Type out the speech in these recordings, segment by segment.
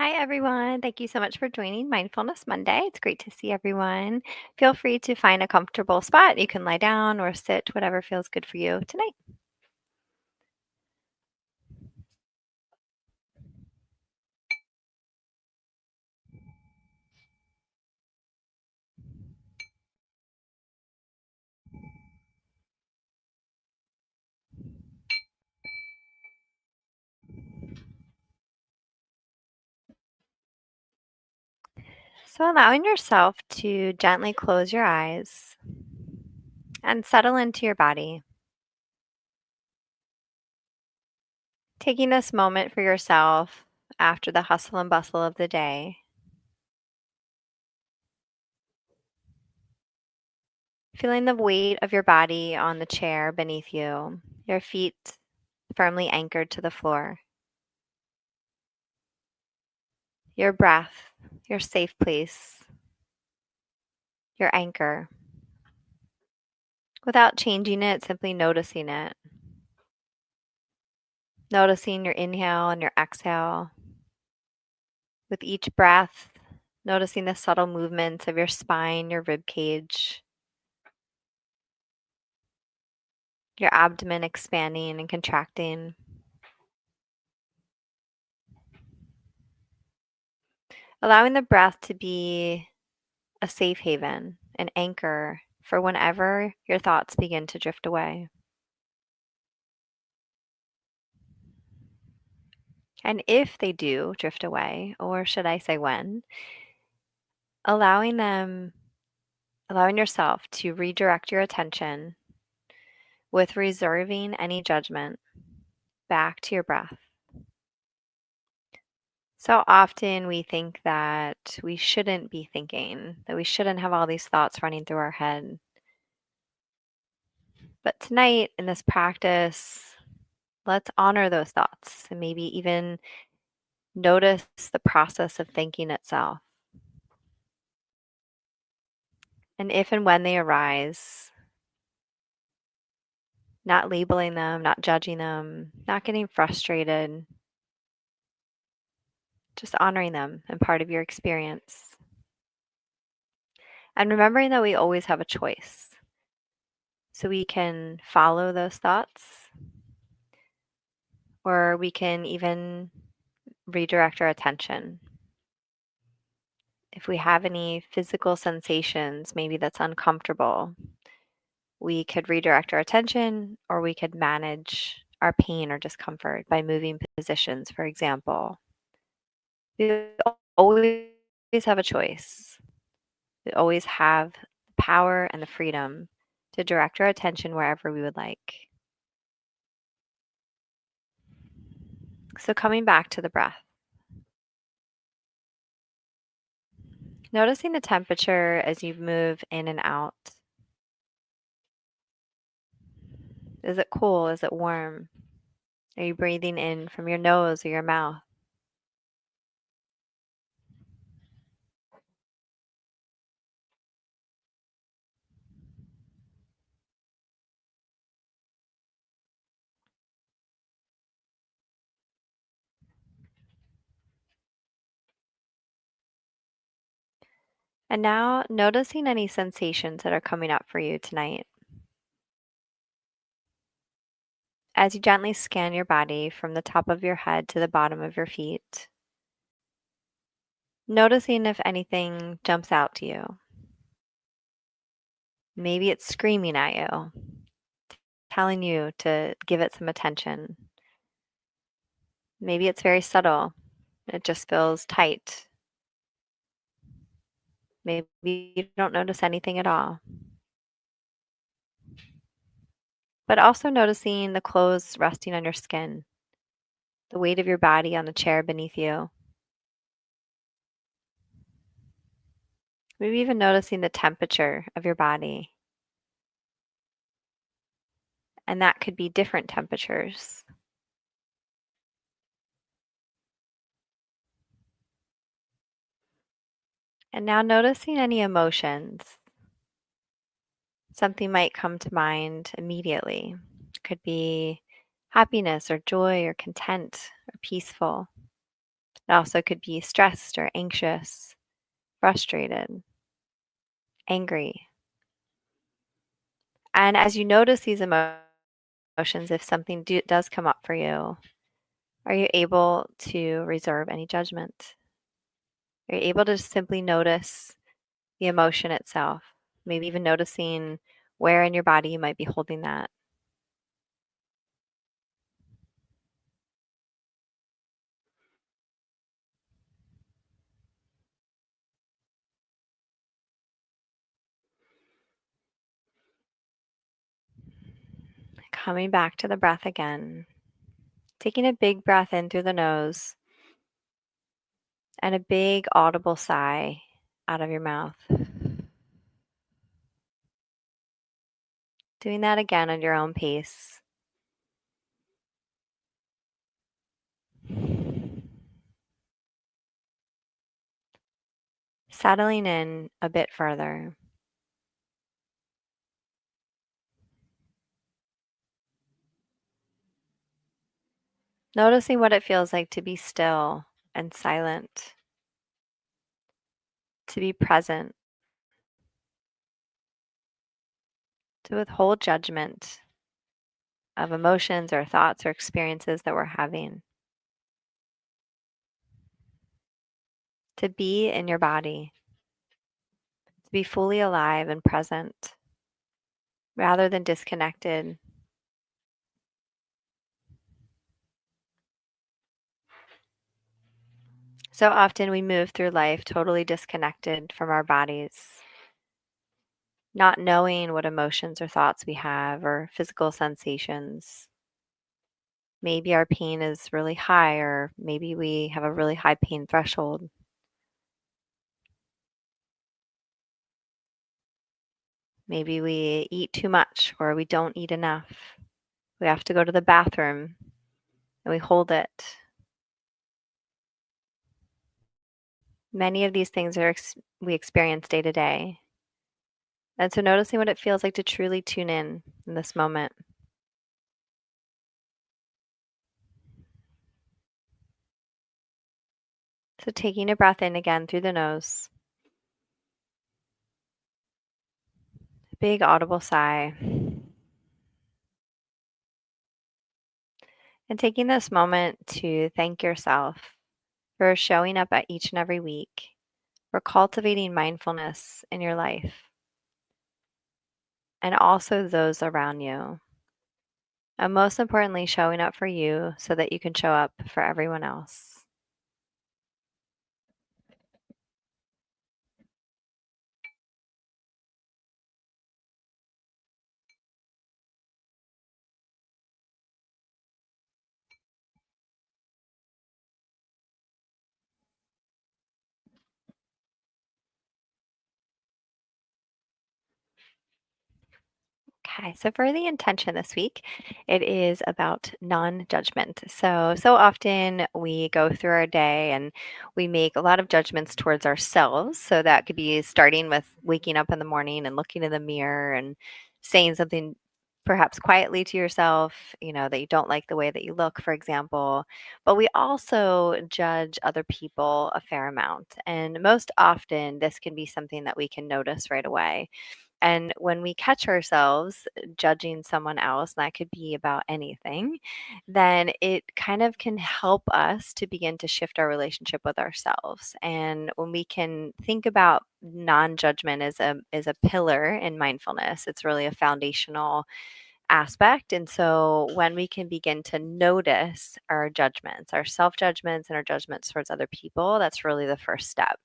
Hi, everyone. Thank you so much for joining Mindfulness Monday. It's great to see everyone. Feel free to find a comfortable spot. You can lie down or sit, whatever feels good for you tonight. So, allowing yourself to gently close your eyes and settle into your body. Taking this moment for yourself after the hustle and bustle of the day. Feeling the weight of your body on the chair beneath you, your feet firmly anchored to the floor, your breath, your safe place, your anchor. Without changing it, simply noticing it. Noticing your inhale and your exhale. With each breath, noticing the subtle movements of your spine, your rib cage, your abdomen expanding and contracting. Allowing the breath to be a safe haven, an anchor for whenever your thoughts begin to drift away. And if they do drift away, or should I say when, allowing them, allowing yourself to redirect your attention with reserving any judgment back to your breath. So often we think that we shouldn't be thinking, that we shouldn't have all these thoughts running through our head. But tonight in this practice, let's honor those thoughts and maybe even notice the process of thinking itself. And if and when they arise, not labeling them, not judging them, not getting frustrated, just honoring them and part of your experience. And remembering that we always have a choice. So we can follow those thoughts, or we can even redirect our attention. If we have any physical sensations, maybe that's uncomfortable, we could redirect our attention, or we could manage our pain or discomfort by moving positions, for example. We always have a choice. We always have the power and the freedom to direct our attention wherever we would like. So, coming back to the breath, noticing the temperature as you move in and out. Is it cool? Is it warm? Are you breathing in from your nose or your mouth? And now noticing any sensations that are coming up for you tonight. As you gently scan your body from the top of your head to the bottom of your feet, noticing if anything jumps out to you. Maybe it's screaming at you, telling you to give it some attention. Maybe it's very subtle. It just feels tight. Maybe you don't notice anything at all. But also noticing the clothes resting on your skin, the weight of your body on the chair beneath you. Maybe even noticing the temperature of your body. And that could be different temperatures. And now noticing any emotions. Something might come to mind immediately. It could be happiness or joy or content or peaceful. It also could be stressed or anxious, frustrated, angry. And as you notice these emotions, if something does come up for you, are you able to reserve any judgment? Are you able to just simply notice the emotion itself? Maybe even noticing where in your body you might be holding that. Coming back to the breath again. Taking a big breath in through the nose and a big audible sigh out of your mouth. Doing that again at your own pace. Settling in a bit further. Noticing what it feels like to be still and silent, to be present, to withhold judgment of emotions or thoughts or experiences that we're having, to be in your body, to be fully alive and present rather than disconnected. So often we move through life totally disconnected from our bodies, not knowing what emotions or thoughts we have or physical sensations. Maybe our pain is really high, or maybe we have a really high pain threshold. Maybe we eat too much or we don't eat enough. We have to go to the bathroom and we hold it. Many of these things we experience day to day. And so noticing what it feels like to truly tune in this moment. So taking a breath in again through the nose, big audible sigh, and taking this moment to thank yourself for showing up at each and every week, for cultivating mindfulness in your life, and also those around you. And most importantly, showing up for you so that you can show up for everyone else. Okay, so for the intention this week, it is about non judgment. So often we go through our day and we make a lot of judgments towards ourselves. So that could be starting with waking up in the morning and looking in the mirror and saying something perhaps quietly to yourself, that you don't like the way that you look, for example. But we also judge other people a fair amount. And most often, this can be something that we can notice right away. And when we catch ourselves judging someone else, and that could be about anything, then it kind of can help us to begin to shift our relationship with ourselves. And when we can think about non-judgment as a pillar in mindfulness, it's really a foundational aspect. And so when we can begin to notice our judgments, our self judgments, and our judgments towards other people, that's really the first step.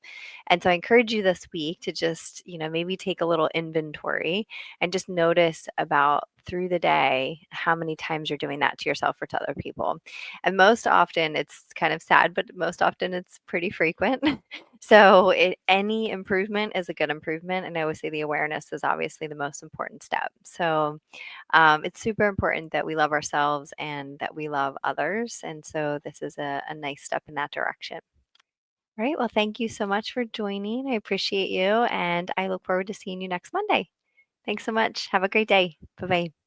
And so I encourage you this week to just, maybe take a little inventory and just notice about through the day how many times you're doing that to yourself or to other people. And most often it's kind of sad, but most often it's pretty frequent. So any improvement is a good improvement. And I always say the awareness is obviously the most important step. So it's super important that we love ourselves and that we love others. And so this is a nice step in that direction. All right. Well, thank you so much for joining. I appreciate you. And I look forward to seeing you next Monday. Thanks so much. Have a great day. Bye bye.